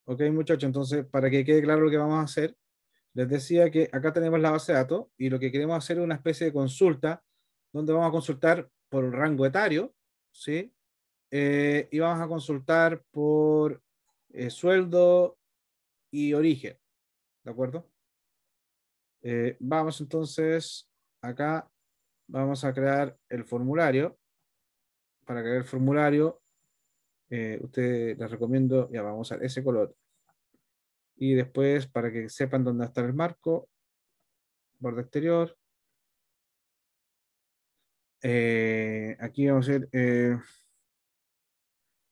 Ok, muchachos, entonces, para que quede claro lo que vamos a hacer, les decía que acá tenemos la base de datos y lo que queremos hacer es una especie de consulta donde vamos a consultar por rango etario, ¿sí? Y vamos a consultar por sueldo y origen, ¿de acuerdo? Vamos entonces, acá vamos a crear el formulario. Para crear el formulario, ustedes les recomiendo, ya vamos a usar ese color. Y después, para que sepan dónde está el marco, borde exterior. Aquí vamos a ir,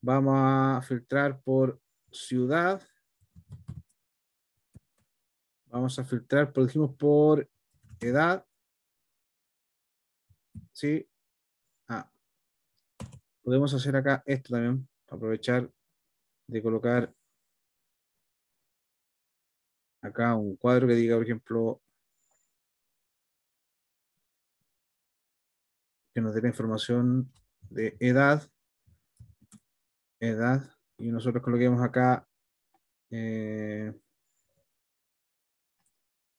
vamos a filtrar por ciudad. Vamos a filtrar, por dijimos, por edad. ¿Sí? Ah, podemos hacer acá esto también. Aprovechar de colocar acá un cuadro que diga, por ejemplo, que nos dé la información de edad, y nosotros coloquemos acá, eh,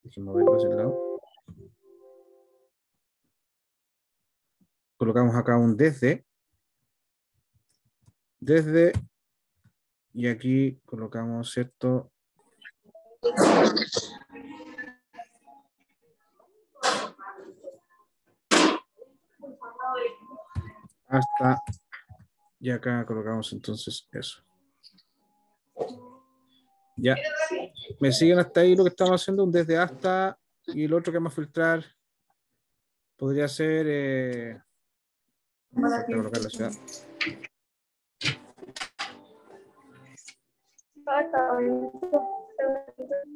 déjenme moverlo hacia el lado. Colocamos acá un desde, y aquí colocamos, ¿cierto? Hasta, y acá colocamos entonces eso. Ya, me siguen hasta ahí lo que estamos haciendo, un desde hasta, y el otro que vamos a filtrar podría ser, falta colocar la ciudad.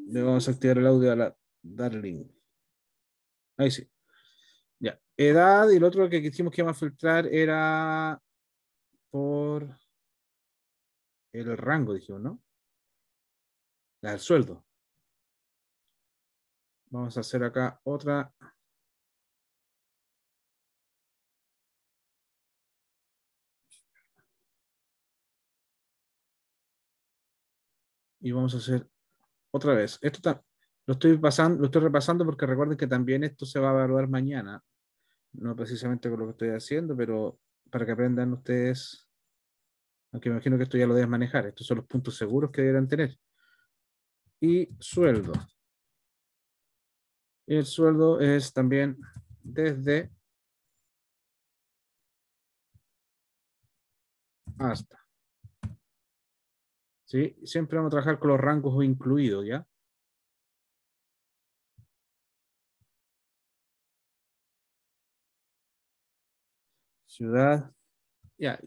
Le vamos a activar el audio a la Darling. Ahí sí. Ya. Edad, y el otro que quisimos que íbamos a filtrar era por el rango, dijimos, ¿no? El sueldo. Vamos a hacer acá otra. Y vamos a hacer otra vez. Lo estoy repasando porque recuerden que también esto se va a evaluar mañana. No precisamente con lo que estoy haciendo, pero para que aprendan ustedes, aunque me imagino que esto ya lo deben manejar. Estos son los puntos seguros que deberán tener. Y sueldo. Y el sueldo es también desde hasta. ¿Sí? Siempre vamos a trabajar con los rangos incluidos, ¿ya? Ciudad. Ya.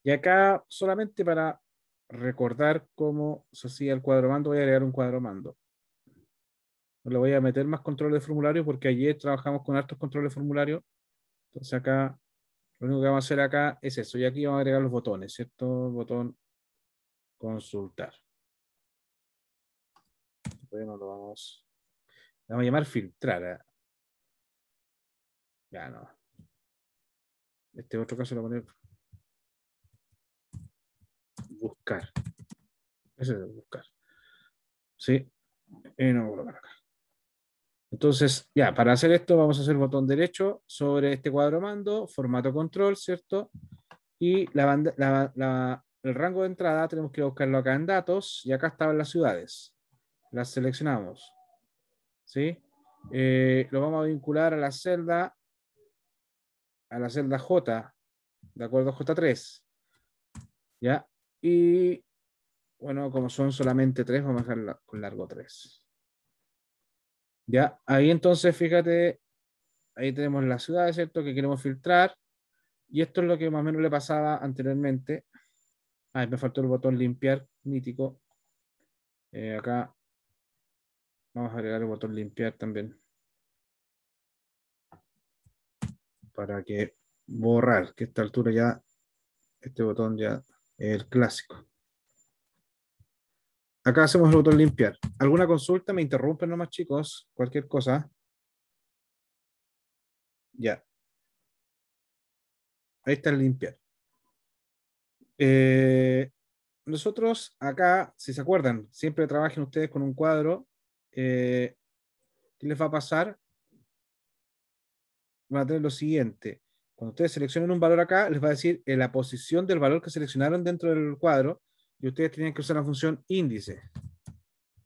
Y acá, solamente para recordar cómo se hacía el cuadro mando, voy a agregar un cuadro mando. No le voy a meter más control de formulario porque ayer trabajamos con hartos controles de formulario. Entonces acá, lo único que vamos a hacer acá es eso. Y aquí vamos a agregar los botones, ¿cierto? Botón consultar. Bueno, lo vamos a llamar filtrar. Ya no. Este otro caso lo voy a poner buscar. Ese es buscar. Sí. No voy a colocar acá. Entonces, ya, para hacer esto vamos a hacer botón derecho sobre este cuadro mando, formato control, ¿cierto? Y el rango de entrada tenemos que buscarlo acá en datos y acá estaban las ciudades. Las seleccionamos, ¿sí? Lo vamos a vincular a la celda J, de acuerdo a J3, ¿ya? Y bueno, como son solamente tres, vamos a dejar con largo 3. Ya, ahí entonces, fíjate, ahí tenemos las ciudades, ¿cierto? Que queremos filtrar. Y esto es lo que más o menos le pasaba anteriormente. Ah, me faltó el botón limpiar, mítico. Acá vamos a agregar el botón limpiar también. Para que borrar, que a esta altura ya, este botón ya es el clásico. Acá hacemos el botón limpiar. ¿Alguna consulta? Me interrumpen nomás, chicos. Cualquier cosa. Ya. Ahí está el limpiar. nosotros acá, si se acuerdan, siempre trabajen ustedes con un cuadro. ¿Qué les va a pasar? Van a tener lo siguiente. Cuando ustedes seleccionen un valor acá, les va a decir la posición del valor que seleccionaron dentro del cuadro y ustedes tienen que usar la función índice,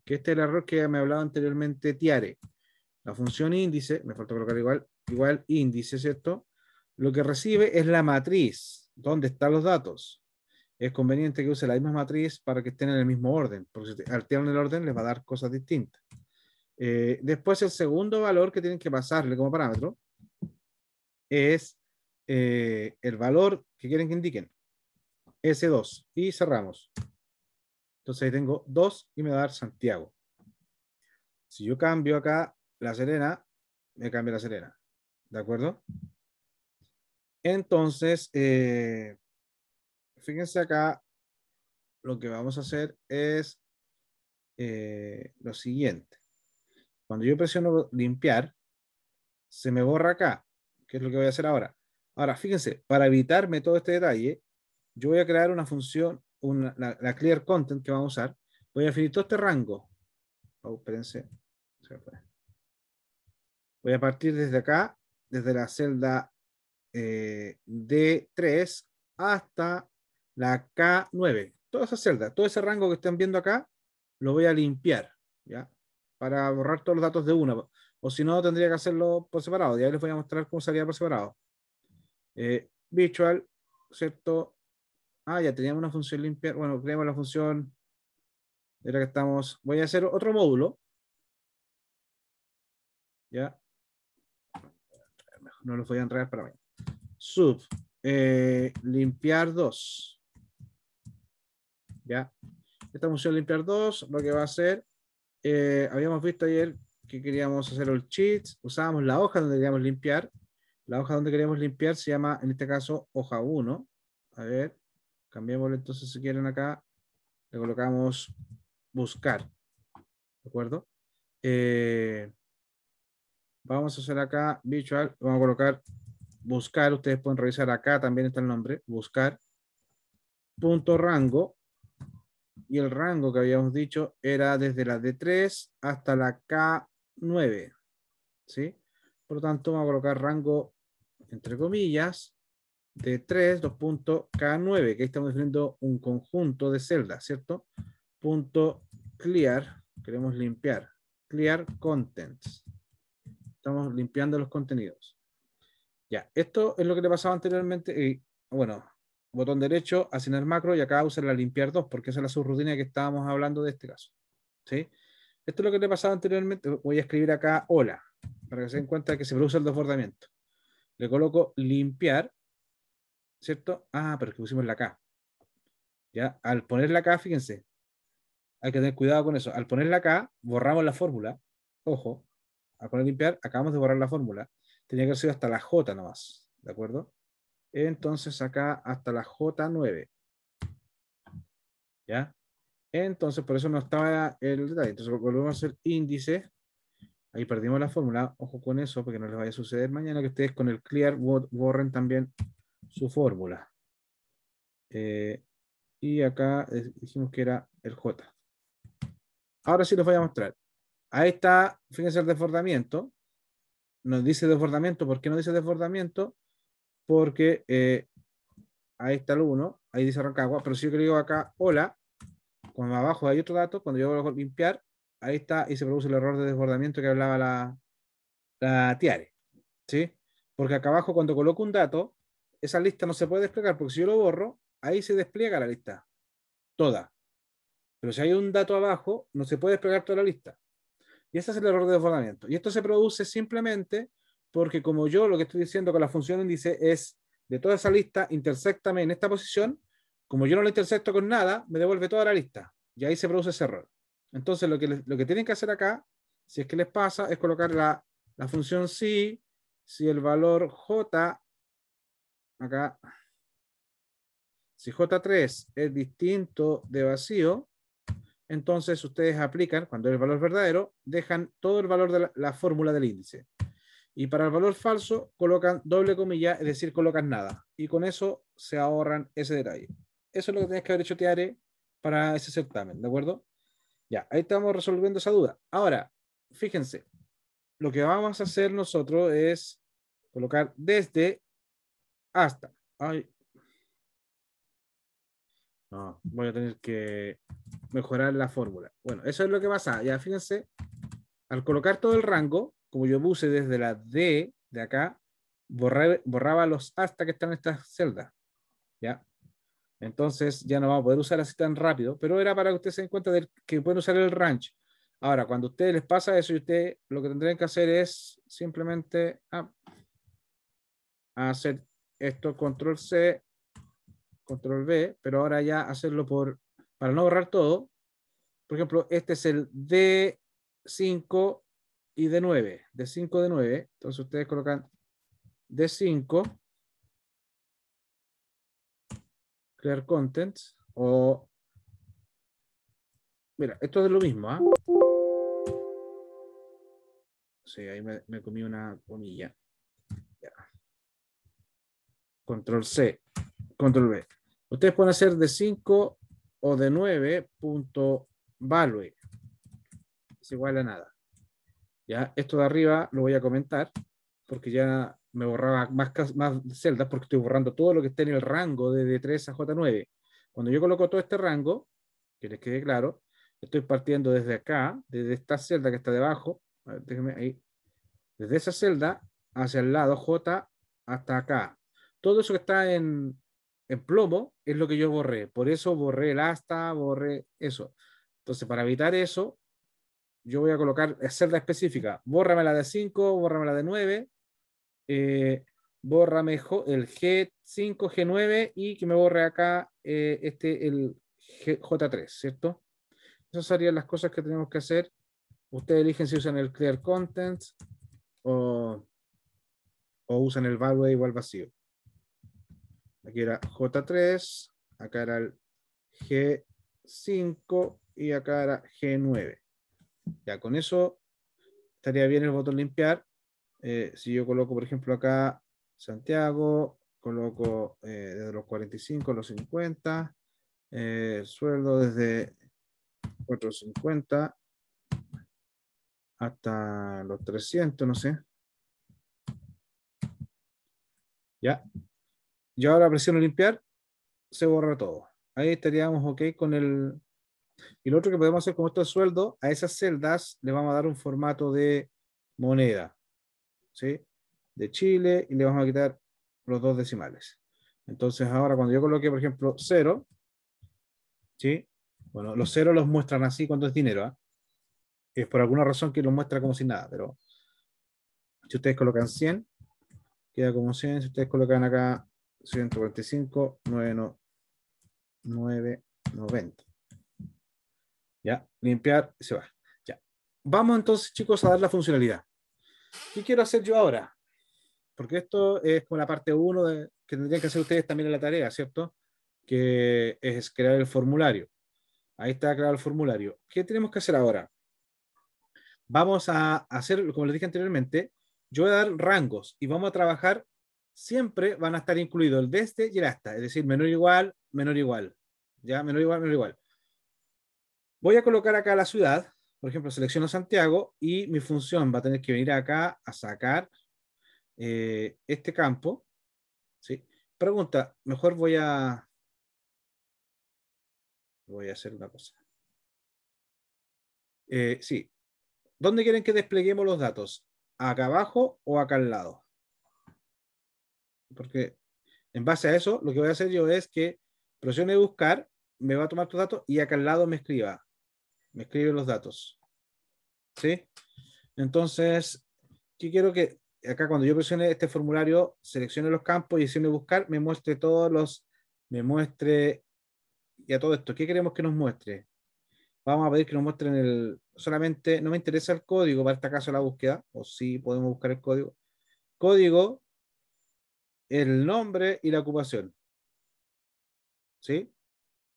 que este es el error que me hablaba anteriormente Tiare. La función índice, me falta colocar igual índice, ¿cierto? Lo que recibe es la matriz, donde están los datos. Es conveniente que use la misma matriz para que estén en el mismo orden, porque si alteran el orden les va a dar cosas distintas. Después el segundo valor que tienen que pasarle como parámetro es el valor que quieren que indiquen, S2, y cerramos. Entonces ahí tengo 2 y me va a dar Santiago. Si yo cambio acá La Serena, me cambia La Serena. ¿De acuerdo? Entonces, fíjense acá, lo que vamos a hacer es lo siguiente. Cuando yo presiono limpiar, se me borra acá, que es lo que voy a hacer ahora. Ahora, fíjense, para evitarme todo este detalle, yo voy a crear una función, la clear content que vamos a usar. Voy a definir todo este rango. Oh, espérense. Voy a partir desde acá, desde la celda D3 hasta la K9. Toda esa celda, todo ese rango que están viendo acá, lo voy a limpiar, ¿ya? Para borrar todos los datos de una. O si no, tendría que hacerlo por separado. Ya les voy a mostrar cómo salía por separado. Visual, ¿cierto? Ah, ya teníamos una función limpiar. Bueno, creamos la función. Era que estamos. Voy a hacer otro módulo. ¿Ya? No los voy a enredar para mí. Sub. Limpiar 2. ¿Ya? Esta función limpiar 2 lo que va a hacer, habíamos visto ayer que queríamos hacer el cheat, usábamos la hoja donde queríamos limpiar. La hoja donde queremos limpiar se llama, en este caso, hoja 1. A ver, cambiémoslo entonces si quieren acá, le colocamos buscar. ¿De acuerdo? Vamos a hacer acá visual, vamos a colocar buscar, ustedes pueden revisar acá, también está el nombre, buscar, punto rango, y el rango que habíamos dicho era desde la D3 hasta la K9, ¿sí? Por lo tanto, vamos a colocar rango, entre comillas, D3, K9, que ahí estamos definiendo un conjunto de celdas, ¿cierto? Punto clear, queremos limpiar, clear contents. Estamos limpiando los contenidos. Ya, esto es lo que le pasaba anteriormente, bueno, botón derecho, asignar macro, y acá usar la limpiar 2, porque esa es la subrutina que estábamos hablando de este caso. ¿Sí? Esto es lo que le pasaba anteriormente. Voy a escribir acá hola, para que se den cuenta que se produce el desbordamiento. Le coloco limpiar, ¿cierto? Ah, pero es que pusimos la K. Ya, al poner la K, fíjense, hay que tener cuidado con eso. Al poner la K, borramos la fórmula. Ojo, al poner limpiar, acabamos de borrar la fórmula. Tenía que haber sido hasta la J nomás, ¿de acuerdo? Entonces acá hasta la J9. ¿Ya? Entonces por eso no estaba el detalle. Entonces volvemos a hacer índice. Ahí perdimos la fórmula. Ojo con eso, porque no les vaya a suceder mañana que ustedes con el clear borren también su fórmula. Y acá dijimos que era el J. Ahora sí les voy a mostrar. Ahí está, fíjense el desbordamiento. Nos dice desbordamiento. ¿Por qué no dice desbordamiento? Porque ahí está el 1. Ahí dice Rancagua. Pero si yo digo acá, hola, cuando abajo hay otro dato, cuando yo voy a limpiar, ahí está y se produce el error de desbordamiento que hablaba la Tiare. ¿Sí? Porque acá abajo cuando coloco un dato, esa lista no se puede desplegar, porque si yo lo borro, ahí se despliega la lista, toda. Pero si hay un dato abajo, no se puede desplegar toda la lista. Y ese es el error de desbordamiento. Y esto se produce simplemente porque como yo lo que estoy diciendo con la función índice es de toda esa lista, intersectame en esta posición, como yo no la intersecto con nada, me devuelve toda la lista. Y ahí se produce ese error. Entonces lo que tienen que hacer acá, si es que les pasa, es colocar la función si el valor j, acá, si j3 es distinto de vacío, entonces ustedes aplican, cuando el valor verdadero, dejan todo el valor de la fórmula del índice. Y para el valor falso, colocan doble comilla, es decir, colocan nada. Y con eso se ahorran ese detalle. Eso es lo que tienes que haber hecho, Tiare, para ese certamen, ¿de acuerdo? Ya, ahí estamos resolviendo esa duda. Ahora, fíjense, lo que vamos a hacer nosotros es colocar desde hasta. Ay, no, voy a tener que mejorar la fórmula. Bueno, eso es lo que pasa. Ya, fíjense, al colocar todo el rango, como yo puse desde la D de acá, borraba los hasta que están en estas celdas. ¿Ya? Entonces ya no vamos a poder usar así tan rápido, pero era para que ustedes se den cuenta de que pueden usar el range. Ahora, cuando a ustedes les pasa eso y ustedes lo que tendrían que hacer es simplemente hacer esto, control C, control V, pero ahora ya hacerlo para no borrar todo. Por ejemplo, este es el D5 y D9, D5, D9. Entonces ustedes colocan D5, Clear Contents, o mira, esto es lo mismo, ¿ah? Sí, ahí me comí una comilla. Ya. Control C, control V. Ustedes pueden hacer de 5 o de 9 punto value. Es igual a nada. Ya, esto de arriba lo voy a comentar porque ya me borraba más celdas porque estoy borrando todo lo que está en el rango de D3 a J9. Cuando yo coloco todo este rango, que les quede claro, estoy partiendo desde acá, desde esta celda que está debajo, a ver, déjenme ahí, desde esa celda hacia el lado J hasta acá. Todo eso que está en plomo es lo que yo borré. Por eso borré el hasta, borré eso. Entonces, para evitar eso, yo voy a colocar celda específica. Bórrame la de 5, bórrame la de 9, bórrame el G5, G9 y que me borre acá el J3, ¿cierto? Esas serían las cosas que tenemos que hacer. Ustedes eligen si usan el Clear Contents o usan el value igual vacío. Aquí era J3, acá era el G5 y acá era G9. Ya con eso estaría bien el botón limpiar. Si yo coloco, por ejemplo, acá Santiago, coloco desde los 45 a los 50, sueldo desde 450 hasta los 300, no sé. Ya. Yo ahora presiono limpiar, se borra todo. Ahí estaríamos ok con el... Y lo otro que podemos hacer con estos sueldos, a esas celdas le vamos a dar un formato de moneda, ¿sí? De Chile y le vamos a quitar los dos decimales. Entonces ahora cuando yo coloque, por ejemplo, 0, ¿sí? Bueno, los ceros los muestran así cuando es dinero, ¿eh? Es por alguna razón que los muestra como si nada, pero si ustedes colocan 100, queda como 100. Si ustedes colocan acá 145, 990. Ya, limpiar, se va. Ya. Vamos entonces, chicos, a dar la funcionalidad. ¿Qué quiero hacer yo ahora? Porque esto es como la parte 1 que tendrían que hacer ustedes también en la tarea, ¿cierto? Que es crear el formulario. Ahí está creado el formulario. ¿Qué tenemos que hacer ahora? Vamos a hacer, como les dije anteriormente, yo voy a dar rangos y vamos a trabajar, siempre van a estar incluidos el desde y el hasta, es decir, menor igual, menor igual. Ya, menor igual, menor igual. Voy a colocar acá la ciudad, por ejemplo, selecciono Santiago y mi función va a tener que venir acá a sacar este campo. ¿Sí? Pregunta, mejor voy a hacer una cosa. Sí, ¿dónde quieren que despleguemos los datos? ¿Acá abajo o acá al lado? Porque en base a eso, lo que voy a hacer yo es que presione buscar, me va a tomar tus datos y acá al lado me escribe los datos. ¿Sí? Entonces, ¿qué quiero que acá cuando yo presione este formulario, seleccione los campos y presione buscar, me muestre me muestre ya todo esto? ¿Qué queremos que nos muestre? Vamos a pedir que nos muestren solamente, no me interesa el código para este caso la búsqueda, o sí podemos buscar el código. Código, el nombre y la ocupación. ¿Sí?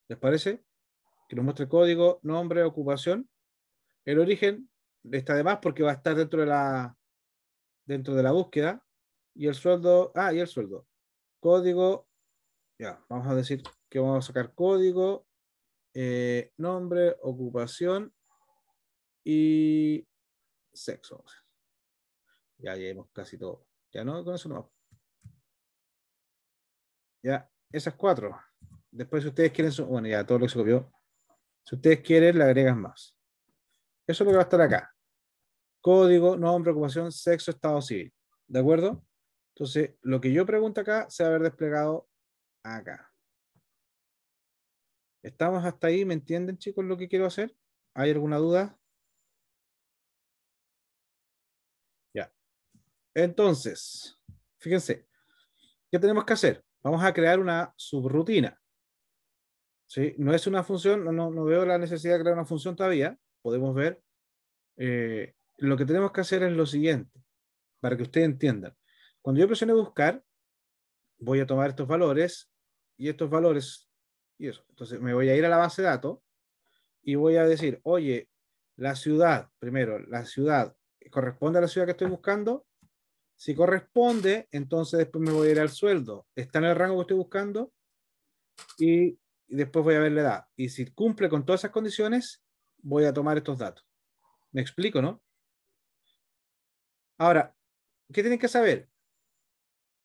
¿Les parece? Que nos muestre código, nombre, ocupación. El origen está de más porque va a estar dentro de la búsqueda. Y el sueldo, y el sueldo. Código, ya, vamos a decir que vamos a sacar código nombre, ocupación y sexo. Ya llevamos casi todo. Ya no, con eso no. Ya, esas 4. Después, si ustedes quieren, bueno, ya todo lo que se copió. Si ustedes quieren, le agregan más. Eso es lo que va a estar acá. Código, nombre, ocupación, sexo, estado civil. ¿De acuerdo? Entonces, lo que yo pregunto acá se va a ver desplegado acá. ¿Estamos hasta ahí? ¿Me entienden, chicos, lo que quiero hacer? ¿Hay alguna duda? Ya. Entonces, fíjense, ¿qué tenemos que hacer? Vamos a crear una subrutina. ¿Sí? No es una función, no veo la necesidad de crear una función todavía. Podemos ver. Lo que tenemos que hacer es lo siguiente, para que ustedes entiendan. Cuando yo presione buscar, voy a tomar estos valores y estos valores y eso. Entonces me voy a ir a la base de datos y voy a decir, oye, la ciudad, primero, la ciudad corresponde a la ciudad que estoy buscando. Si corresponde, entonces después me voy a ir al sueldo. Está en el rango que estoy buscando y después voy a ver la edad. Y si cumple con todas esas condiciones, voy a tomar estos datos. ¿Me explico, no? Ahora, ¿qué tienen que saber?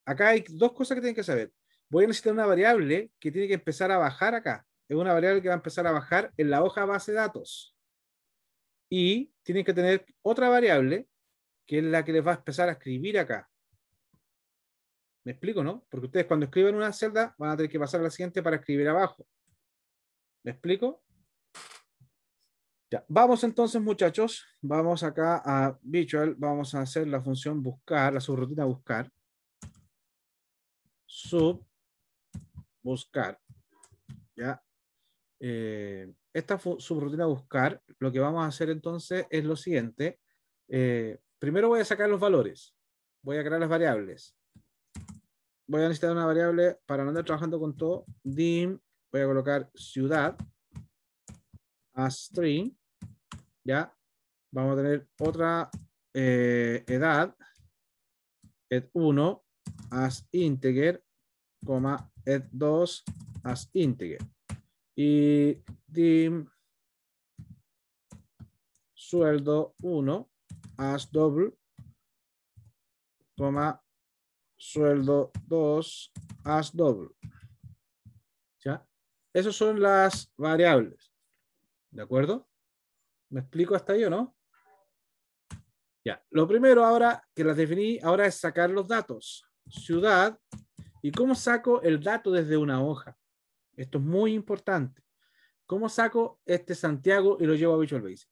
Acá hay dos cosas que tienen que saber. Voy a necesitar una variable que tiene que empezar a bajar acá. Es una variable que va a empezar a bajar en la hoja base de datos. Y tienen que tener otra variable que es la que les va a empezar a escribir acá. ¿Me explico, no? Porque ustedes cuando escriben una celda van a tener que pasar a la siguiente para escribir abajo. ¿Me explico? Ya. Vamos entonces, muchachos. Vamos acá a Visual. Vamos a hacer la función buscar, la subrutina buscar. Buscar. ¿Ya? Esta subrutina buscar, lo que vamos a hacer entonces es lo siguiente. Primero voy a sacar los valores. Voy a crear las variables. Voy a necesitar una variable para no andar trabajando con todo. Dim, voy a colocar ciudad a string. Ya. Vamos a tener otra edad. Ed1 as integer, ed2 as integer. Y dim sueldo 1 as double, sueldo 2 as double. ¿Ya? Esas son las variables. ¿De acuerdo? ¿Me explico hasta ahí o no? Ya. Lo primero ahora que las definí, ahora es sacar los datos. Ciudad. ¿Y cómo saco el dato desde una hoja? Esto es muy importante. ¿Cómo saco este Santiago y lo llevo a Visual Basic?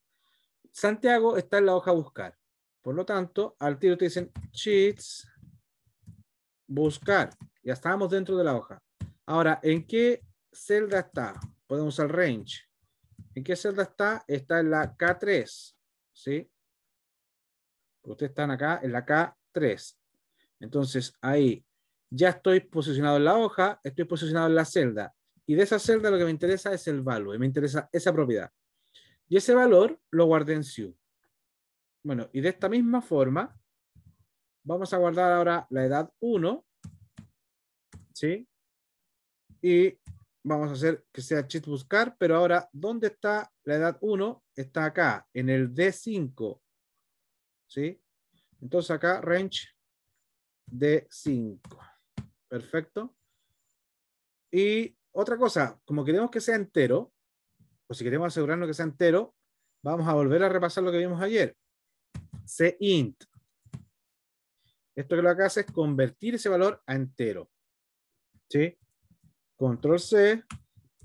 Santiago está en la hoja buscar. Por lo tanto, al tiro te dicen sheets, buscar. Ya estábamos dentro de la hoja. Ahora, ¿en qué celda está? Podemos usar range. ¿En qué celda está? Está en la K3. ¿Sí? Ustedes están acá en la K3. Entonces, ahí ya estoy posicionado en la hoja, estoy posicionado en la celda. Y de esa celda lo que me interesa es el value. Me interesa esa propiedad. Y ese valor lo guardé en Sue. Bueno, y de esta misma forma, vamos a guardar ahora la edad 1. ¿Sí? Y vamos a hacer que sea cheat buscar, pero ahora, ¿dónde está la edad 1? Está acá, en el D5. ¿Sí? Entonces acá, range D5. Perfecto. Y otra cosa, como queremos que sea entero, o si queremos asegurarnos que sea entero, vamos a volver a repasar lo que vimos ayer. Cint. Esto que lo que hace es convertir ese valor a entero. ¿Sí? Control C,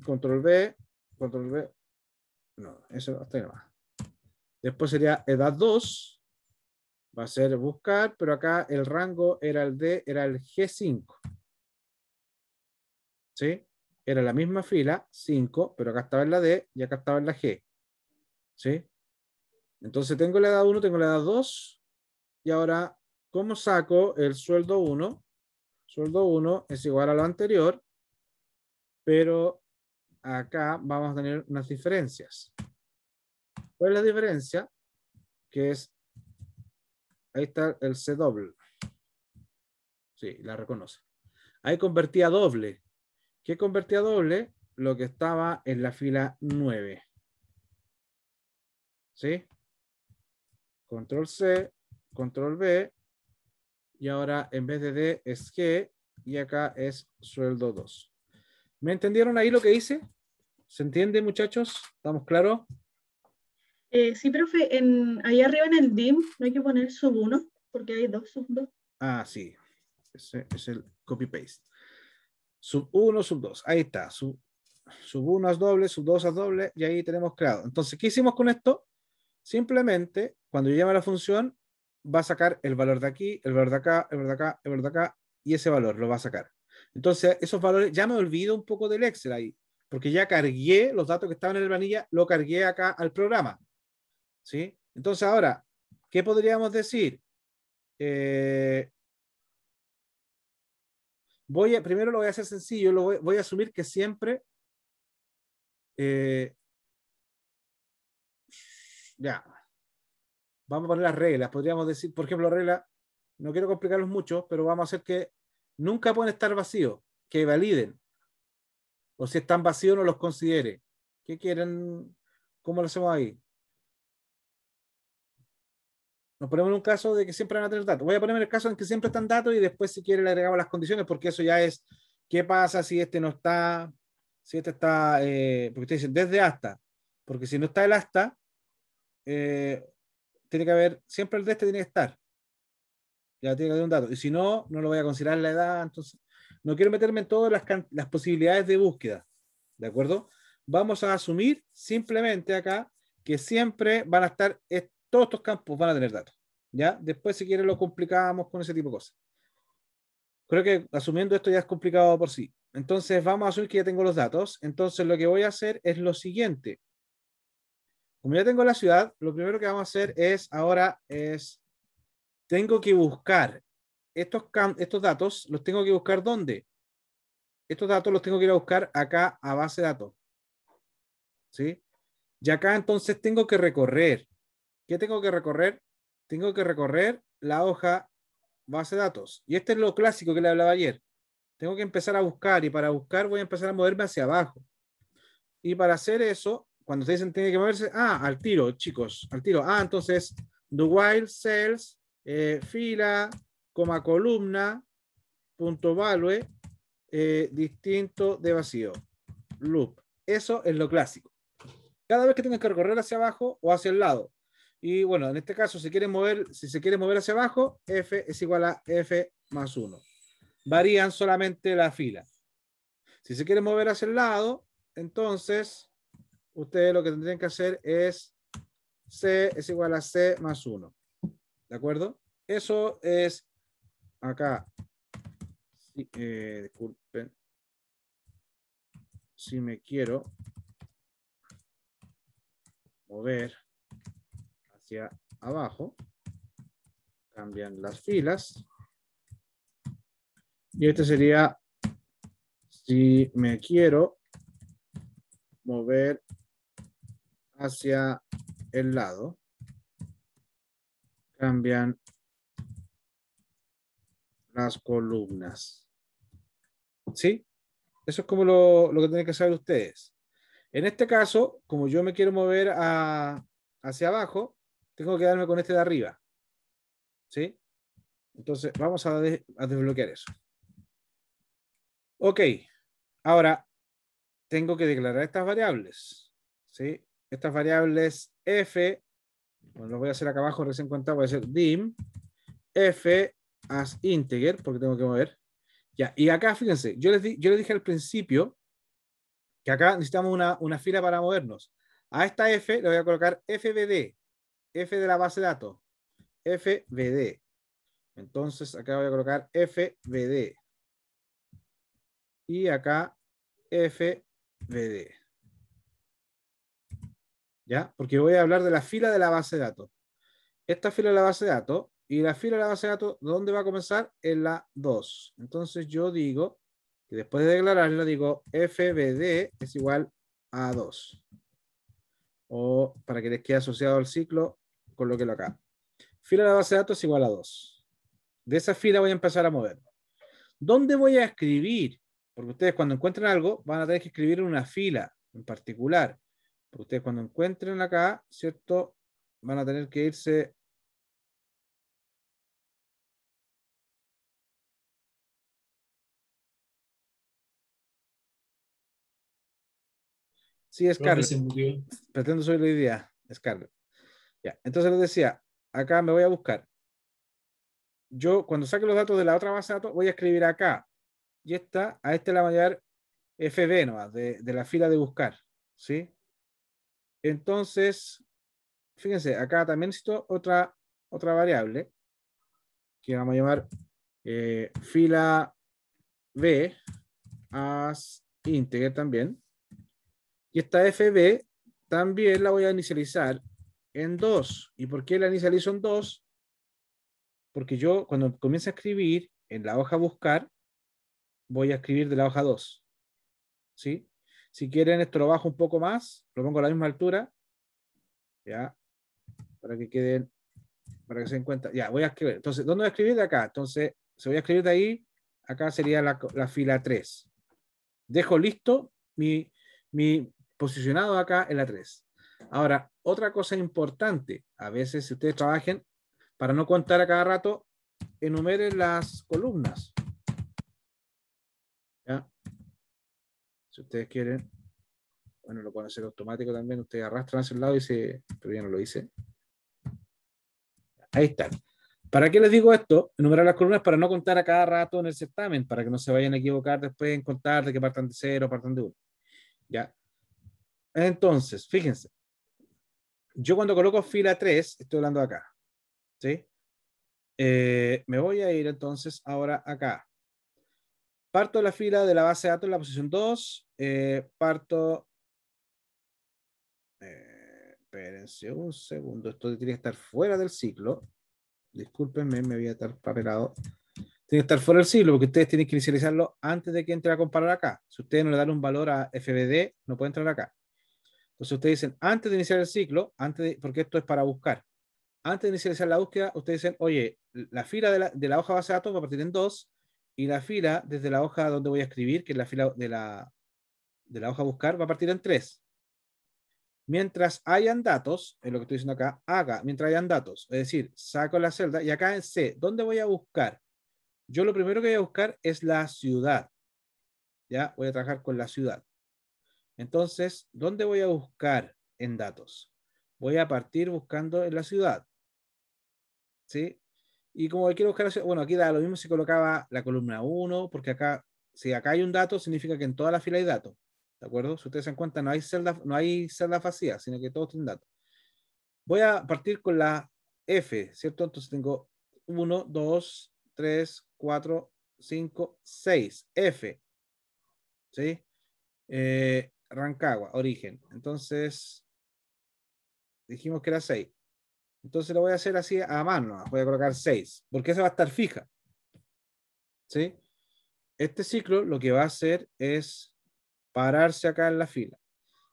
control V, control V. No, eso hasta ahí nomás. Después sería edad 2. Va a ser buscar, pero acá el rango era el G5. ¿Sí? Era la misma fila, 5, pero acá estaba en la D y acá estaba en la G. ¿Sí? Entonces tengo la edad 1, tengo la edad 2. Y ahora, ¿cómo saco el sueldo 1? Sueldo 1 es igual a lo anterior, pero acá vamos a tener unas diferencias. ¿Cuál es la diferencia? Que es, ahí está el C doble. Sí, la reconoce. Ahí convertí a doble. ¿Qué convertí a doble? lo que estaba en la fila 9. ¿Sí? Control C, Control B, y ahora en vez de D es G, y acá es sueldo 2. ¿Me entendieron ahí lo que hice? ¿Se entiende, muchachos? ¿Estamos claros? Sí, profe, ahí arriba en el DIM no hay que poner sub 1, porque hay dos sub 2. Ah, sí. Ese es el copy-paste. Sub 1, sub 2. Ahí está. Sub 1 es doble, sub 2 es doble, y ahí tenemos creado. Entonces, ¿qué hicimos con esto? Simplemente, cuando yo llame a la función, va a sacar el valor de aquí, el valor de acá, el valor de acá, el valor de acá, y ese valor lo va a sacar. Entonces, esos valores, ya me olvido un poco del Excel ahí, porque ya cargué los datos que estaban en la planilla, lo cargué acá al programa. ¿Sí? Entonces, ahora, ¿qué podríamos decir? Primero lo voy a hacer sencillo, voy a asumir que siempre, eh, ya, vamos a poner las reglas. Podríamos decir, por ejemplo, regla, no quiero complicarlos mucho, pero vamos a hacer que nunca pueden estar vacíos, que validen. O si están vacíos, no los considere. ¿Qué quieren? ¿Cómo lo hacemos ahí? Nos ponemos en un caso de que siempre van a tener datos. Voy a ponerme en el caso en que siempre están datos y después, si quiere, le agregamos las condiciones, porque eso ya es qué pasa si este no está, si este está, porque ustedes dicen desde hasta, porque si no está el hasta, eh, tiene que haber, siempre el de este tiene que estar. Ya tiene que haber un dato. Y si no, no lo voy a considerar la edad. Entonces, no quiero meterme en todas las posibilidades de búsqueda. ¿De acuerdo? Vamos a asumir simplemente acá que siempre van a estar, todos estos campos van a tener datos. ¿Ya? Después, si quieren, lo complicamos con ese tipo de cosas. Creo que asumiendo esto ya es complicado por sí. Entonces, vamos a asumir que ya tengo los datos. Entonces, lo que voy a hacer es lo siguiente. Como ya tengo la ciudad, lo primero que vamos a hacer es ahora es tengo que buscar estos datos, los tengo que buscar ¿dónde? Estos datos los tengo que ir a buscar acá a base de datos. ¿Sí? Y acá entonces tengo que recorrer. ¿Qué tengo que recorrer? Tengo que recorrer la hoja base de datos. Y este es lo clásico que le hablaba ayer. Tengo que empezar a buscar y para buscar voy a empezar a moverme hacia abajo. Y para hacer eso, cuando ustedes dicen tiene que moverse, al tiro, chicos, al tiro. Entonces, do while cells, fila, coma columna, punto value, distinto de vacío, loop. Eso es lo clásico. Cada vez que tengas que recorrer hacia abajo o hacia el lado. Y bueno, en este caso, si se quiere mover hacia abajo, F es igual a F más 1. Varían solamente la fila. Si se quiere mover hacia el lado, entonces ustedes lo que tendrían que hacer es C es igual a C más 1. ¿De acuerdo? Eso es acá. Disculpen. Si me quiero mover hacia abajo, cambian las filas. Y este sería si me quiero mover hacia el lado, cambian las columnas. ¿Sí? Eso es como lo que tienen que saber ustedes. En este caso, como yo me quiero mover hacia abajo, tengo que quedarme con este de arriba. ¿Sí? Entonces, vamos a desbloquear eso. Ok. Ahora, tengo que declarar estas variables. ¿Sí? Estas variables f, bueno, lo voy a hacer acá abajo, recién contado, voy a hacer dim, f as integer, porque tengo que mover. Ya, y acá, fíjense, yo les dije al principio que acá necesitamos una fila para movernos. A esta F le voy a colocar FBD, F de la base de datos, FBD. Entonces acá voy a colocar FBD. Y acá FBD. ¿Ya? Porque voy a hablar de la fila de la base de datos. Esta fila de la base de datos y la fila de la base de datos, ¿dónde va a comenzar? En la 2. Entonces yo digo que después de declararlo, digo FBD es igual a 2. O para que les quede asociado al ciclo, colóquelo acá. Fila de la base de datos es igual a 2. De esa fila voy a empezar a mover. ¿Dónde voy a escribir Porque ustedes cuando encuentren algo van a tener que escribir en una fila en particular. Porque ustedes cuando encuentren acá, ¿cierto? Van a tener que irse. Sí, Profe, Scarlett. se murió. Pretendo subir la idea, Scarlett. Ya. Entonces les decía, acá me voy a buscar. Yo cuando saque los datos de la otra base de datos, voy a escribir acá. Y a esta la voy a dar FB nomás, de la fila de buscar. ¿Sí? Entonces, fíjense, acá también necesito otra variable que vamos a llamar fila B as integer también. Y esta FB también la voy a inicializar en 2. ¿Y por qué la inicializo en 2? Porque yo cuando comienzo a escribir en la hoja buscar, voy a escribir de la hoja 2. ¿Sí? Si quieren esto lo bajo un poco más, lo pongo a la misma altura, ya, para que queden, para que se den cuenta. Ya, voy a escribir. Entonces, ¿dónde voy a escribir? De acá. Entonces, si voy a escribir de ahí, acá sería la fila 3. Dejo listo mi posicionado acá en la 3. Ahora, otra cosa importante, a veces si ustedes trabajen, para no contar a cada rato, enumeren las columnas. ¿Ya? Si ustedes quieren, bueno, lo pueden hacer automático también, ustedes arrastran hacia el lado y pero ya no lo hice. Ahí están. ¿Para qué les digo esto? Enumerar las columnas para no contar a cada rato en el certamen, para que no se vayan a equivocar después en contar de que partan de 0, partan de 1. ¿Ya? Entonces, fíjense. Yo cuando coloco fila 3, estoy hablando acá. ¿Sí? Me voy a ir entonces ahora acá. Parto de la fila de la base de datos en la posición 2. Parto. Espérense un segundo. Esto tiene que estar fuera del ciclo. Discúlpenme, me voy a estar papelado. Tiene que estar fuera del ciclo porque ustedes tienen que inicializarlo antes de que entre a comparar acá. Si ustedes no le dan un valor a FBD, no puede entrar acá. Entonces ustedes dicen, antes de iniciar el ciclo, porque esto es para buscar. Antes de inicializar la búsqueda, ustedes dicen, oye, la fila de la hoja base de datos va a partir en 2 y la fila desde la hoja donde voy a escribir, que es la fila de la hoja buscar, va a partir en 3. Mientras hayan datos, es lo que estoy diciendo acá, mientras hayan datos, es decir, saco la celda y acá en C, ¿dónde voy a buscar? Yo lo primero que voy a buscar es la ciudad. Ya, voy a trabajar con la ciudad. Entonces, ¿dónde voy a buscar en datos? Voy a partir buscando en la ciudad. ¿Sí? Y como quiero buscar, bueno, aquí da lo mismo si colocaba la columna 1, porque acá, si acá hay un dato, significa que en toda la fila hay datos. ¿De acuerdo? Si ustedes se dan cuenta, no hay celdas vacías, sino que todos tienen datos. Voy a partir con la F, ¿cierto? Entonces tengo 1, 2, 3, 4, 5, 6. F. ¿Sí? Rancagua, origen. Entonces, dijimos que era 6. Entonces lo voy a hacer así a mano. Voy a colocar 6, porque esa va a estar fija. ¿Sí? Este ciclo lo que va a hacer es pararse acá en la fila.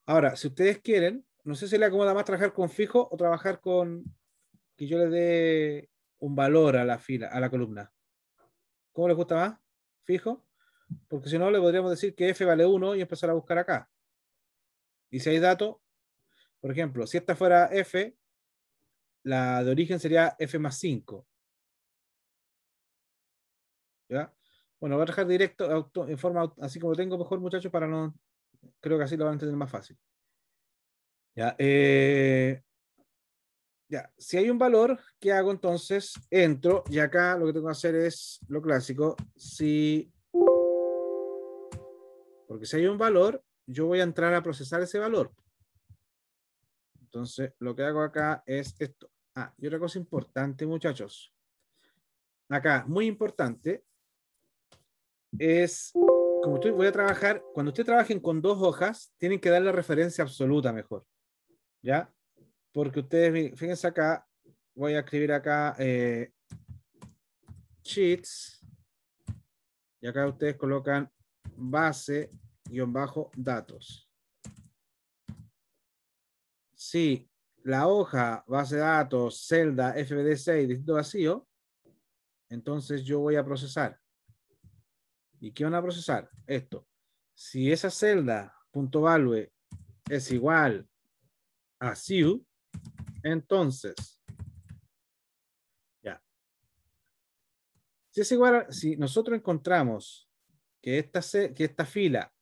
Ahora, si ustedes quieren, no sé si les acomoda más trabajar con fijo o trabajar con que yo les dé un valor a la fila, a la columna. ¿Cómo les gusta más? ¿Fijo? Porque si no, le podríamos decir que F vale 1 y empezar a buscar acá. Y si hay datos, por ejemplo, si esta fuera F, la de origen sería F más 5. ¿Ya? Bueno, voy a trabajar directo, en forma, así como tengo mejor, muchachos, para no, creo que así lo van a entender más fácil. Ya, ya, si hay un valor, ¿qué hago entonces? Entro y acá lo que tengo que hacer es lo clásico, porque si hay un valor, yo voy a entrar a procesar ese valor. Entonces, lo que hago acá es esto. Y otra cosa importante, muchachos. Acá, muy importante, es, como voy a trabajar, cuando ustedes trabajen con 2 hojas, tienen que dar la referencia absoluta mejor. ¿Ya? Porque ustedes, fíjense acá, voy a escribir acá sheets, y acá ustedes colocan base-datos. Si la hoja, base de datos, celda, FBD6, distrito vacío, entonces yo voy a procesar. ¿Y qué van a procesar? Esto. Si esa celda punto value es igual a SIU, entonces, ya. Si es igual si nosotros encontramos que esta fila,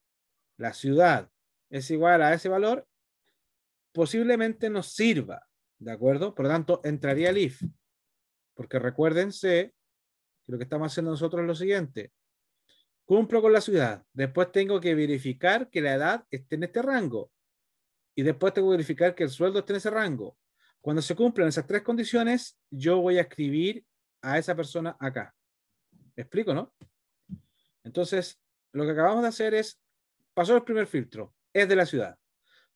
la ciudad, es igual a ese valor, posiblemente nos sirva, ¿de acuerdo? Por lo tanto, entraría el if, porque recuérdense que lo que estamos haciendo nosotros es lo siguiente. Cumplo con la ciudad, después tengo que verificar que la edad esté en este rango, y después tengo que verificar que el sueldo esté en ese rango. Cuando se cumplan esas tres condiciones, yo voy a escribir a esa persona acá. ¿Me explico, no? Entonces, lo que acabamos de hacer es, pasó el primer filtro, es de la ciudad.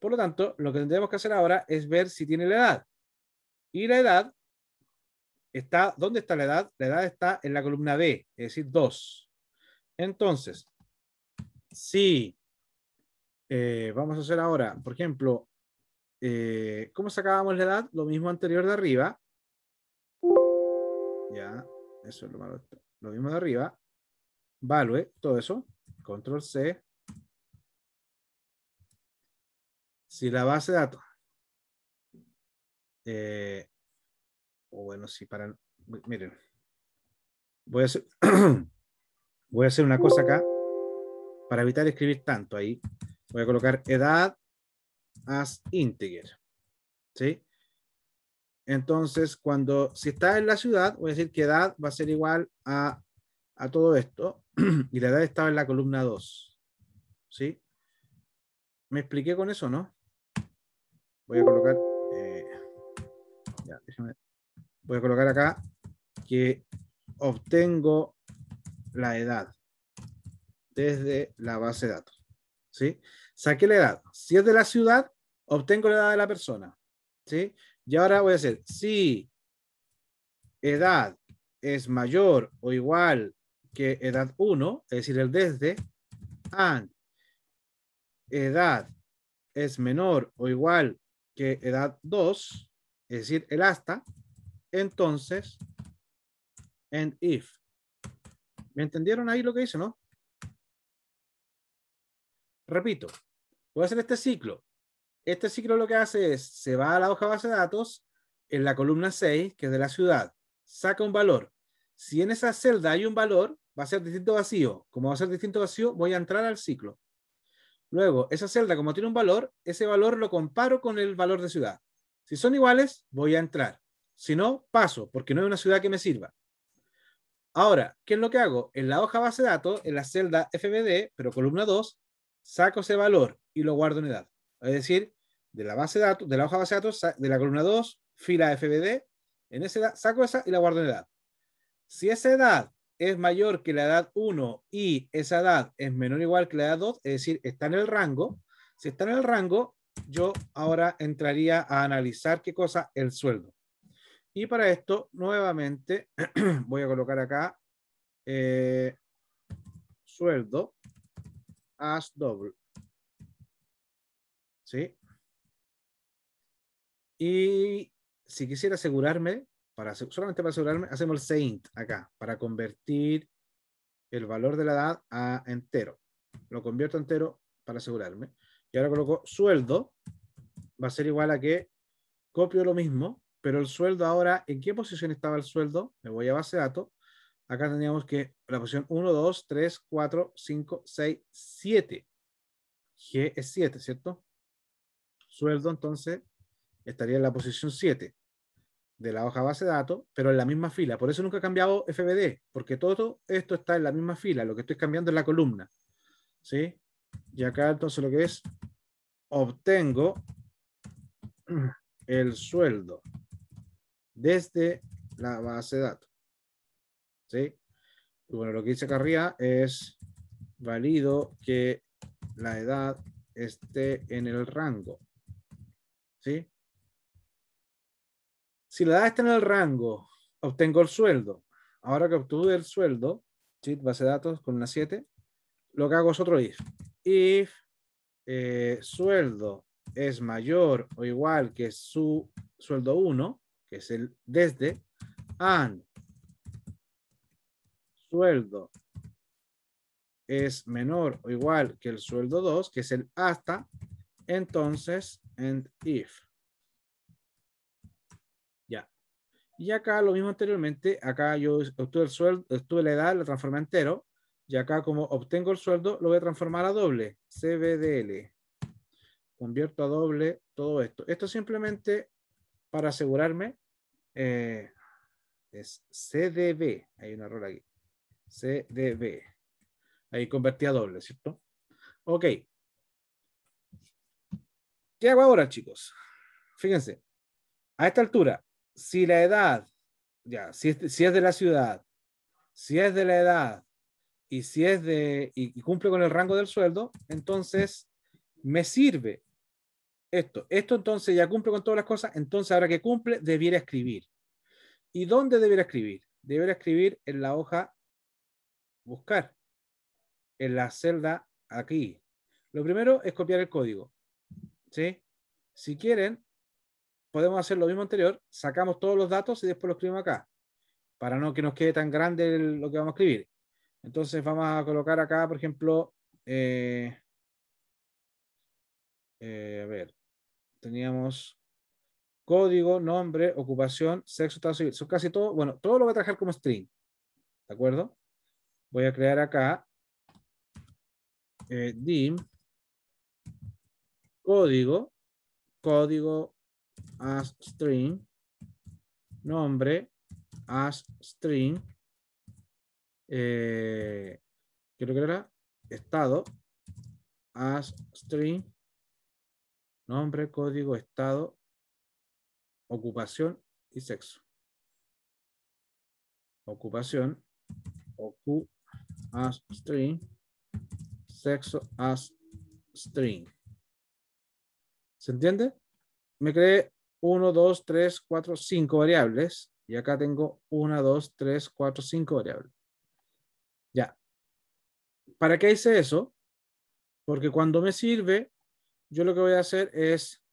Por lo tanto, lo que tendremos que hacer ahora es ver si tiene la edad. Y la edad está, ¿dónde está la edad? La edad está en la columna B, es decir, 2. Entonces, si vamos a hacer ahora, por ejemplo, ¿cómo sacábamos la edad? Lo mismo anterior de arriba. Ya, eso es lo malo. Lo mismo de arriba. Value, todo eso. Control C. Si la base de datos. O bueno, si para. Miren. Voy a hacer, voy a hacer una cosa acá. Para evitar escribir tanto ahí. Voy a colocar edad as integer. ¿Sí? Entonces, si está en la ciudad, voy a decir que edad va a ser igual a todo esto. Y la edad estaba en la columna 2. ¿Sí? ¿Me expliqué con eso, no? Voy a colocar. Ya, voy a colocar acá que obtengo la edad desde la base de datos. ¿Sí? Saqué la edad. Si es de la ciudad, obtengo la edad de la persona. ¿Sí? Y ahora voy a hacer si edad es mayor o igual que edad 1, es decir, el desde, and edad es menor o igual que edad 2, es decir, el hasta, entonces, and if. ¿Me entendieron ahí lo que hice, no? Repito, voy a hacer este ciclo. Este ciclo lo que hace es, se va a la hoja base de datos, en la columna 6, que es de la ciudad, saca un valor. Si en esa celda hay un valor, va a ser distinto vacío. Como va a ser distinto vacío, voy a entrar al ciclo. Luego, esa celda, como tiene un valor, ese valor lo comparo con el valor de ciudad. Si son iguales, voy a entrar. Si no, paso, porque no hay una ciudad que me sirva. Ahora, ¿qué es lo que hago? En la hoja base de datos, en la celda FBD, pero columna 2, saco ese valor y lo guardo en edad. Es decir, de la base de datos, de la hoja base de datos, de la columna 2, fila FBD, en esa edad, saco esa y la guardo en edad. Si esa edad es mayor que la edad 1 y esa edad es menor o igual que la edad 2, es decir, está en el rango, si está en el rango, yo ahora entraría a analizar qué cosa, el sueldo. Y para esto, nuevamente, voy a colocar acá sueldo as double. ¿Sí? Y si quisiera asegurarme, solamente para asegurarme, hacemos el saint acá, para convertir el valor de la edad a entero. Lo convierto a entero para asegurarme. Y ahora coloco sueldo, va a ser igual a que copio lo mismo, pero el sueldo ahora, ¿en qué posición estaba el sueldo? Me voy a base de datos. Acá teníamos que la posición 1, 2, 3, 4, 5, 6, 7. G es 7, ¿cierto? Sueldo, entonces, estaría en la posición 7 de la hoja base de datos, pero en la misma fila. Por eso nunca he cambiado FBD, porque todo esto está en la misma fila. Lo que estoy cambiando es la columna. ¿Sí? Y acá entonces lo que es, obtengo el sueldo desde la base de datos. ¿Sí? Y bueno, lo que dice acá arriba es válido que la edad esté en el rango. ¿Sí? Si la edad está en el rango, obtengo el sueldo. Ahora que obtuve el sueldo, ¿sí? Base de datos con una 7, lo que hago es otro if. If sueldo es mayor o igual que su sueldo 1, que es el desde, and sueldo es menor o igual que el sueldo 2, que es el hasta, entonces, and if. Ya. Y acá lo mismo anteriormente, acá yo obtuve el sueldo, obtuve la edad, lo transformé a entero, y acá como obtengo el sueldo, lo voy a transformar a doble, CBDL. Convierto a doble todo esto. Esto simplemente para asegurarme, es CDB, hay un error aquí, CDB. Ahí convertí a doble, ¿cierto? Ok. ¿Qué hago ahora, chicos? Fíjense, a esta altura, si la edad, ya, si es de la ciudad, si es de la edad y si es y cumple con el rango del sueldo, entonces me sirve esto. Esto entonces ya cumple con todas las cosas, entonces ahora que cumple, debiera escribir. ¿Y dónde debiera escribir? Debiera escribir en la hoja buscar, en la celda aquí. Lo primero es copiar el código, ¿sí? Si quieren, podemos hacer lo mismo anterior, sacamos todos los datos y después lo escribimos acá, para no que nos quede tan grande lo que vamos a escribir. Entonces vamos a colocar acá, por ejemplo, a ver, teníamos código, nombre, ocupación, sexo, estado civil. Son casi todo, bueno, todo lo voy a trabajar como string, ¿de acuerdo? Voy a crear acá dim código, código as string, nombre as string, creo que era estado as string, nombre, código, estado, ocupación y sexo. Ocupación, ocu as string, sexo as string. ¿Se entiende? Me creé 1, 2, 3, 4, 5 variables. Y acá tengo 1, 2, 3, 4, 5 variables. Ya. ¿Para qué hice eso? Porque cuando me sirve, yo lo que voy a hacer es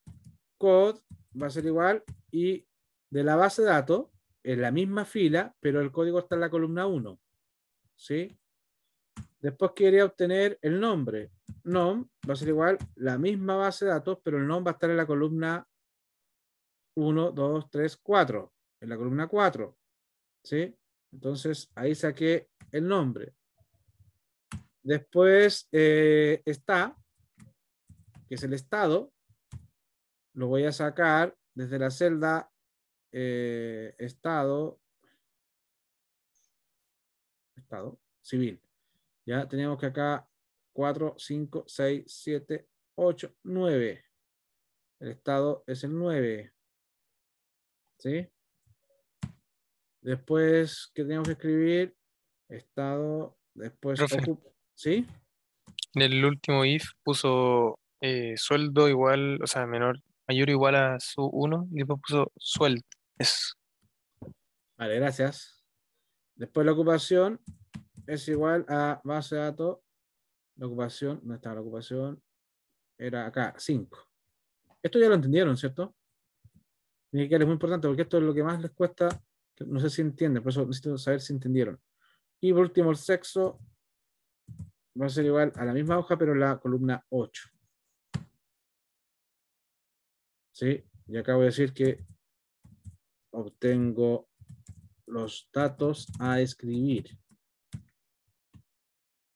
code, va a ser igual, y de la base de datos, en la misma fila, pero el código está en la columna 1. ¿Sí? Después quería obtener el nombre. Nom va a ser igual, la misma base de datos, pero el nom va a estar en la columna 1, 2, 3, 4. En la columna 4. ¿Sí? Entonces ahí saqué el nombre. Después está, que es el estado. Lo voy a sacar desde la celda estado civil. Ya tenemos que acá 4, 5, 6, 7, 8, 9. El estado es el 9. ¿Sí? Después, ¿qué tenemos que escribir? Estado, después Profe, ¿sí? en el último if puso sueldo igual, o sea, mayor o igual a su 1 y después puso sueldo. Es Vale, gracias. Después la ocupación es igual a base de datos. La ocupación, ¿dónde está la ocupación? Era acá, 5. Esto ya lo entendieron, ¿cierto? Tiene que es muy importante porque esto es lo que más les cuesta. No sé si entienden, por eso necesito saber si entendieron. Y por último, el sexo va a ser igual a la misma hoja, pero en la columna 8. ¿Sí? Y acá voy a decir que obtengo los datos a escribir.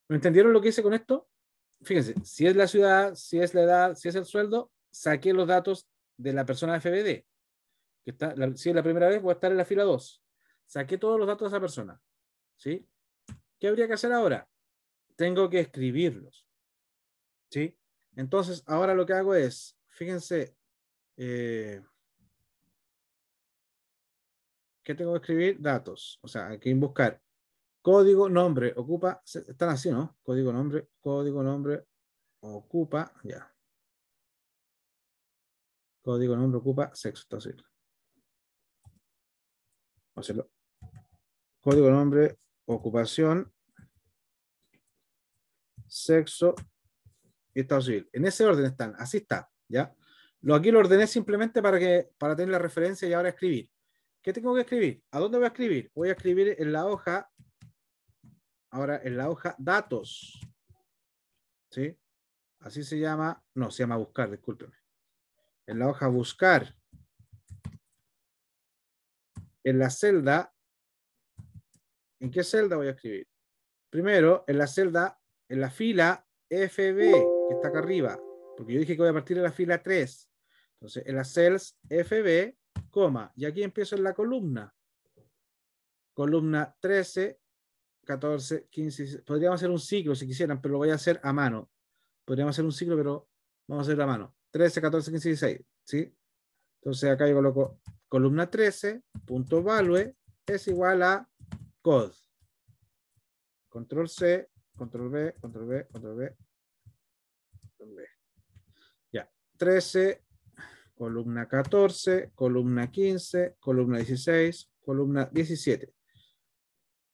¿Me entendieron lo que hice con esto? Fíjense, si es la ciudad, si es la edad, si es el sueldo, saqué los datos de la persona de FBD. Que está, si es la primera vez, voy a estar en la fila 2. Saqué todos los datos de esa persona. ¿Sí? ¿Qué habría que hacer ahora? Tengo que escribirlos. ¿Sí? Entonces, ahora lo que hago es, fíjense, ¿qué tengo que escribir? Datos. O sea, hay que buscar código, nombre, ocupa, están así, ¿no? Código, nombre, ocupa, ya. Código, nombre, ocupa, sexo, está así. Vamos a hacerlo. Código, nombre, ocupación, sexo y estado civil. En ese orden están, así está, ¿ya? Aquí lo ordené simplemente para tener la referencia y ahora escribir. ¿Qué tengo que escribir? ¿A dónde voy a escribir? Voy a escribir en la hoja ahora en la hoja datos. ¿Sí? Así se llama, no, se llama buscar, discúlpeme. En la hoja buscar, en la celda, ¿en qué celda voy a escribir? Primero, en la celda, en la fila FB, que está acá arriba, porque yo dije que voy a partir de la fila 3. Entonces, en las cells FB, coma, y aquí empiezo en la columna. Columna 13, 14, 15, 16. Podríamos hacer un ciclo si quisieran, pero lo voy a hacer a mano. Podríamos hacer un ciclo, pero vamos a hacerlo a mano. 13, 14, 15, 16, ¿sí? Entonces acá yo coloco columna 13, punto value, es igual a code. Control C, control B, control B, control B, control B. Ya, 13, columna 14, columna 15, columna 16, columna 17.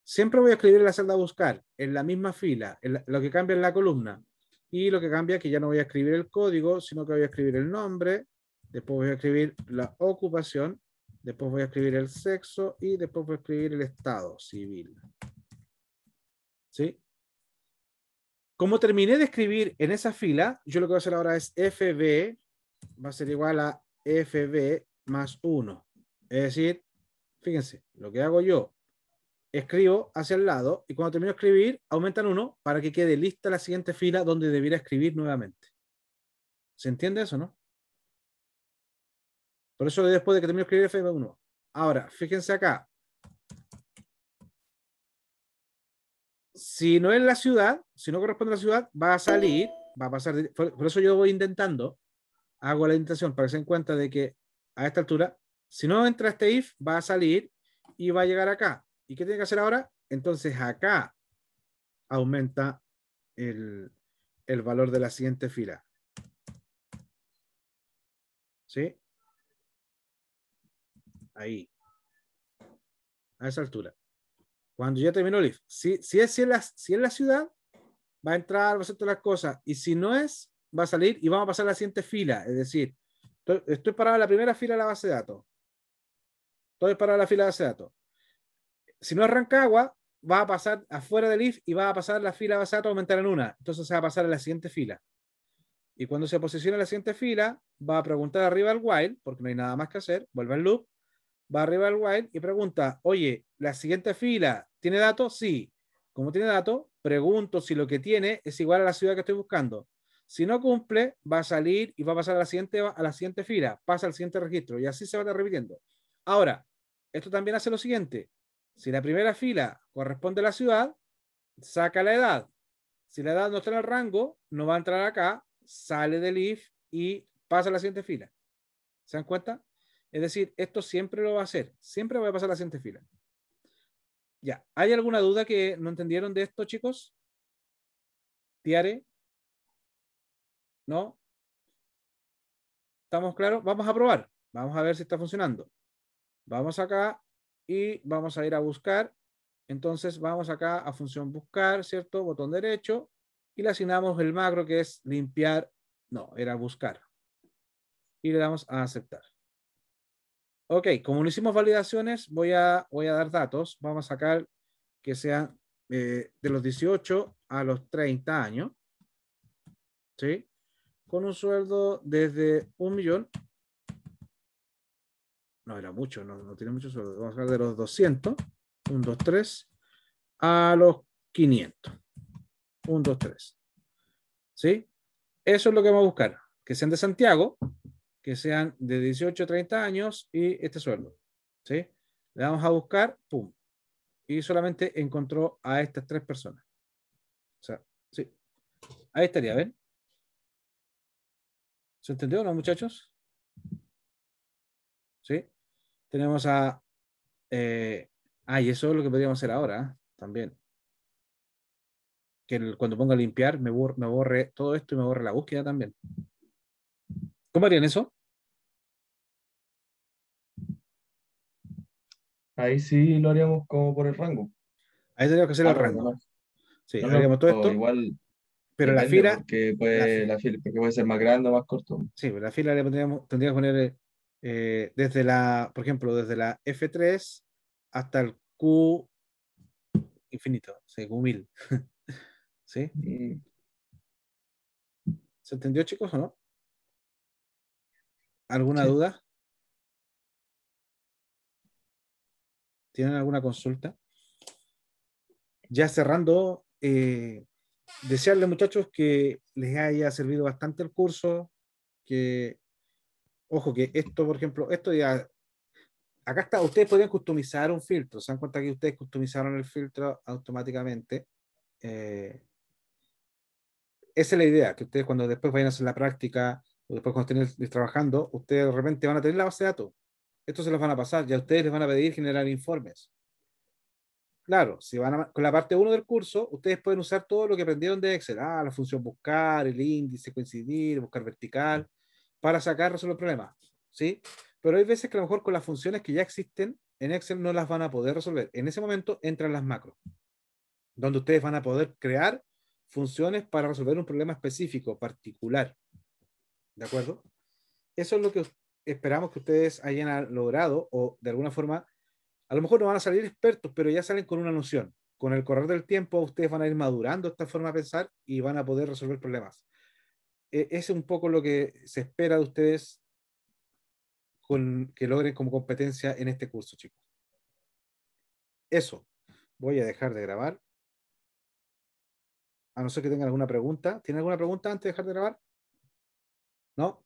Siempre voy a escribir en la celda buscar, en la misma fila, lo que cambia en la columna. Y lo que cambia es que ya no voy a escribir el código, sino que voy a escribir el nombre, después voy a escribir la ocupación, después voy a escribir el sexo y después voy a escribir el estado civil. ¿Sí? Como terminé de escribir en esa fila, yo lo que voy a hacer ahora es FB, va a ser igual a FB más 1. Es decir, fíjense, lo que hago yo, escribo hacia el lado y cuando termino de escribir, aumentan 1 para que quede lista la siguiente fila donde debiera escribir nuevamente. ¿Se entiende eso, no? Por eso después de que termino de escribir FB1. Ahora, fíjense acá. Si no es la ciudad, si no corresponde a la ciudad, va a salir, va a pasar. Por eso yo voy intentando, hago la intentación para que se den cuenta de que a esta altura, si no entra este if, va a salir y va a llegar acá. ¿Y qué tiene que hacer ahora? Entonces acá aumenta el valor de la siguiente fila. ¿Sí? Ahí. A esa altura. Cuando ya terminó el if. Si es la ciudad, va a entrar, va a hacer todas las cosas. Y si no es, va a salir y vamos a pasar a la siguiente fila. Es decir, estoy parado en la primera fila de la base de datos. Estoy parado en la fila de base de datos. Si no es Rancagua, va a pasar afuera del if y va a pasar la fila de base de datos a aumentar en una. Entonces se va a pasar a la siguiente fila. Y cuando se posicione en la siguiente fila, va a preguntar arriba al while, porque no hay nada más que hacer, vuelve al loop, va arriba al while y pregunta, oye, ¿la siguiente fila tiene datos? Sí. Como tiene datos, pregunto si lo que tiene es igual a la ciudad que estoy buscando. Si no cumple, va a salir y va a pasar a la siguiente fila, pasa al siguiente registro y así se va a estar repitiendo. Ahora, esto también hace lo siguiente. Si la primera fila corresponde a la ciudad, saca la edad. Si la edad no está en el rango, no va a entrar acá, sale del if y pasa a la siguiente fila. ¿Se dan cuenta? Es decir, esto siempre lo va a hacer. Siempre va a pasar a la siguiente fila. Ya. ¿Hay alguna duda que no entendieron de esto, chicos? ¿Tiare? ¿No? ¿Estamos claros? Vamos a probar. Vamos a ver si está funcionando. Vamos acá y vamos a ir a buscar. Entonces vamos acá a función buscar, ¿cierto? Botón derecho y le asignamos el macro que es limpiar. No, era buscar. Y le damos a aceptar. Ok, como no hicimos validaciones, voy a dar datos. Vamos a sacar que sean de los 18 a los 30 años. ¿Sí? Con un sueldo desde 1 millón. No era mucho, no tiene mucho sueldo. Vamos a sacar de los 200. 1, 2, 3. A los 500. 1, 2, 3. ¿Sí? Eso es lo que vamos a buscar. Que sean de Santiago, que sean de 18 a 30 años y este sueldo. ¿Sí? Le damos a buscar, pum. Y solamente encontró a estas 3 personas. O sea, sí. Ahí estaría, ¿ven? ¿Se entendió, no, muchachos? ¿Sí? Tenemos a... y eso es lo que podríamos hacer ahora, también. Que cuando ponga a limpiar me borre todo esto y me borre la búsqueda también. ¿Cómo harían eso? Ahí sí lo haríamos como por el rango. Ahí tendríamos que hacer el rango. No, Sí, no, haríamos todo esto. igual Pero la depende fila... porque puede ser más grande o más corto. Sí, la fila le tendríamos que poner desde la, por ejemplo, desde la F3 hasta el Q15, infinito, sí, como 1000. ¿Sí? Mm, ¿Se entendió, chicos, o no? ¿Alguna sí. duda? ¿Tienen alguna consulta? Ya cerrando, desearles, muchachos, que les haya servido bastante el curso, que, ojo, que esto, por ejemplo, esto ya, acá está, ustedes podrían customizar un filtro, se dan cuenta que ustedes customizaron el filtro automáticamente. Eh, Esa es la idea, que ustedes cuando después vayan a hacer la práctica, o después cuando estén trabajando, ustedes de repente van a tener la base de datos. Esto se los van a pasar, ya ustedes les van a pedir generar informes. Claro, si van con la parte uno del curso, ustedes pueden usar todo lo que aprendieron de Excel. La función buscar, el índice, coincidir, buscar vertical, para sacar, resolver problemas. ¿Sí? Pero hay veces que a lo mejor con las funciones que ya existen en Excel no las van a poder resolver. En ese momento entran las macros, donde ustedes van a poder crear funciones para resolver un problema específico, particular. ¿De acuerdo? Eso es lo que esperamos que ustedes hayan logrado o de alguna forma, a lo mejor no van a salir expertos, pero ya salen con una noción. Con el correr del tiempo, ustedes van a ir madurando esta forma de pensar y van a poder resolver problemas. Ese es un poco lo que se espera de ustedes que logren como competencia en este curso, chicos. Eso. Voy a dejar de grabar. A no ser que tengan alguna pregunta. ¿Tienen alguna pregunta antes de dejar de grabar? ¿No?